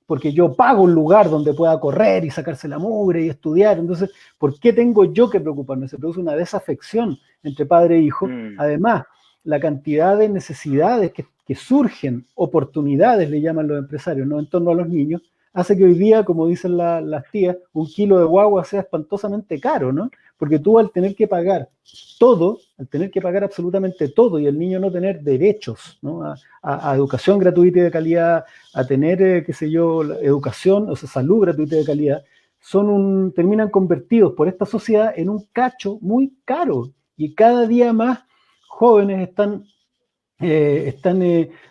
porque yo pago un lugar donde pueda correr y sacarse la mugre y estudiar. Entonces, ¿por qué tengo yo que preocuparme? Se produce una desafección entre padre e hijo. Además, la cantidad de necesidades que surgen, oportunidades le llaman los empresarios, ¿no?, en torno a los niños, hace que hoy día, como dicen las tías, un kilo de guagua sea espantosamente caro, ¿no? Porque tú, al tener que pagar todo, al tener que pagar absolutamente todo, y el niño no tener derechos, ¿no?, a educación gratuita y de calidad, a tener, qué sé yo, educación, o sea, salud gratuita y de calidad, terminan convertidos por esta sociedad en un cacho muy caro. Y cada día más jóvenes están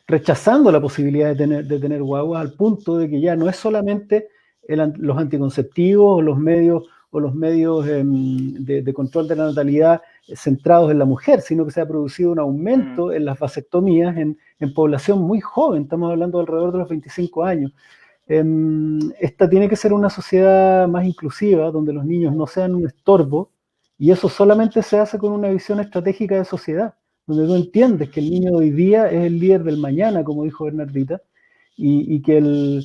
rechazando la posibilidad de tener guaguas, al punto de que ya no es solamente los anticonceptivos o los medios de control de la natalidad centrados en la mujer, sino que se ha producido un aumento en las vasectomías en población muy joven. Estamos hablando de alrededor de los 25 años. Esta tiene que ser una sociedad más inclusiva, donde los niños no sean un estorbo, y eso solamente se hace con una visión estratégica de sociedad, donde tú entiendes que el niño de hoy día es el líder del mañana, como dijo Bernardita, y que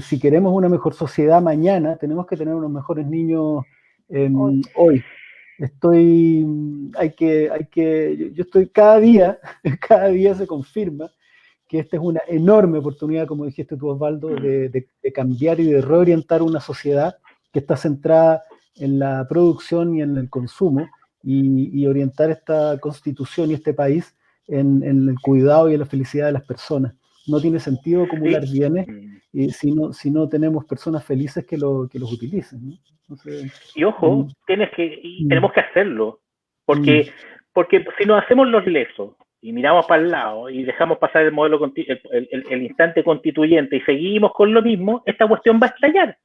si queremos una mejor sociedad mañana, tenemos que tener unos mejores niños hoy. Yo estoy cada día se confirma que esta es una enorme oportunidad, como dijiste tú, Osvaldo, de cambiar y de reorientar una sociedad que está centrada en la producción y en el consumo, y orientar esta constitución y este país en el cuidado y en la felicidad de las personas. No tiene sentido acumular bienes si no tenemos personas felices que los utilicen, ¿no? Entonces, y ojo, tenemos que hacerlo, porque si nos hacemos los lesos y miramos para el lado y dejamos pasar el modelo, el instante constituyente, y seguimos con lo mismo, esta cuestión va a estallar.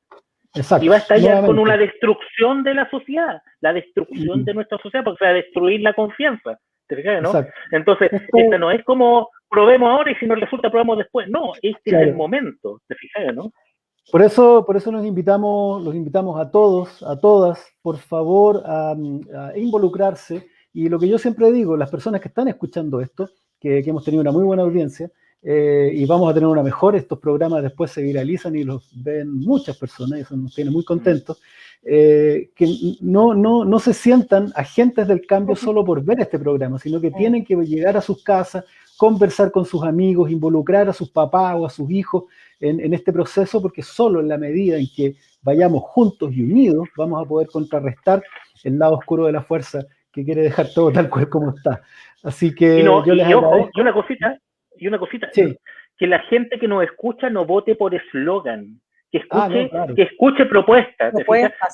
Exacto. Y va a estallar con una destrucción de la sociedad, la destrucción de nuestra sociedad, porque se va a destruir la confianza. ¿Te fijas, no? Exacto. Entonces, esta no es como probemos ahora y si nos resulta probamos después. No, este es el momento. ¿Te fijas, no? Por eso los invitamos a todos, a todas, por favor, a involucrarse. Y lo que yo siempre digo, las personas que están escuchando esto, que hemos tenido una muy buena audiencia, y vamos a tener una mejor, estos programas después se viralizan y los ven muchas personas, y eso nos tiene muy contentos, que no se sientan agentes del cambio solo por ver este programa, sino que tienen que llegar a sus casas, conversar con sus amigos, involucrar a sus papás o a sus hijos en este proceso, porque solo en la medida en que vayamos juntos y unidos vamos a poder contrarrestar el lado oscuro de la fuerza que quiere dejar todo tal cual como está. Así que y una cosita, sí, que la gente que nos escucha no vote por eslogan, que escuche propuestas,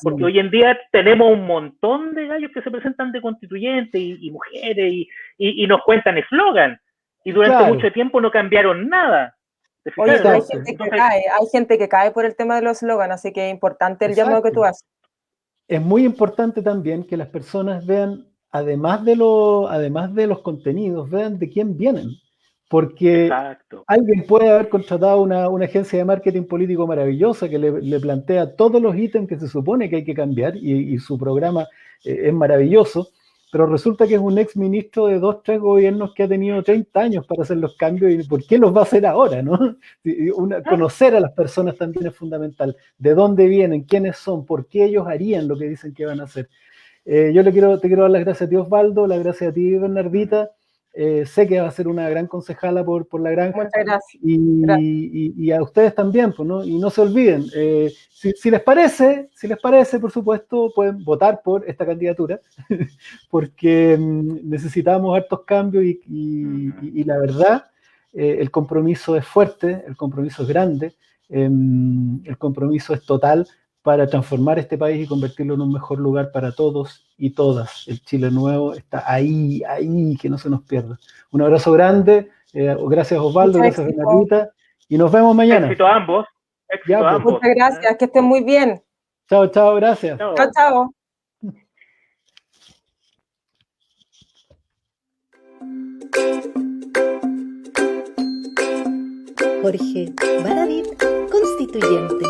porque hoy en día tenemos un montón de gallos que se presentan de constituyentes y mujeres y nos cuentan eslogan, y durante mucho tiempo no cambiaron nada. Oye, hay gente que cae por el tema de los eslogans, así que es importante el llamado que tú haces. Es muy importante también que las personas vean, además de los contenidos, vean de quién vienen. Porque alguien puede haber contratado una agencia de marketing político maravillosa que le plantea todos los ítems que se supone que hay que cambiar, y su programa es maravilloso, pero resulta que es un ex ministro de 2-3 gobiernos que ha tenido 30 años para hacer los cambios, y ¿por qué los va a hacer ahora, no? Conocer a las personas también es fundamental, de dónde vienen, quiénes son, por qué ellos harían lo que dicen que van a hacer. Yo te quiero dar las gracias a ti, Osvaldo, las gracias a ti, Bernardita. sé que va a ser una gran concejala por la granja. Muchas gracias. Y a ustedes también, pues, ¿no? Y no se olviden, si les parece, por supuesto, pueden votar por esta candidatura, porque necesitamos hartos cambios y la verdad, el compromiso es fuerte, el compromiso es grande, el compromiso es total para transformar este país y convertirlo en un mejor lugar para todos y todas. El Chile nuevo está ahí, que no se nos pierda. Un abrazo grande, gracias Osvaldo, gracias Bernardita, y nos vemos mañana. Éxito a ambos. Éxito a ambos. Muchas gracias, que estén muy bien. Chao, gracias. Chao. Jorge Baradit, constituyente.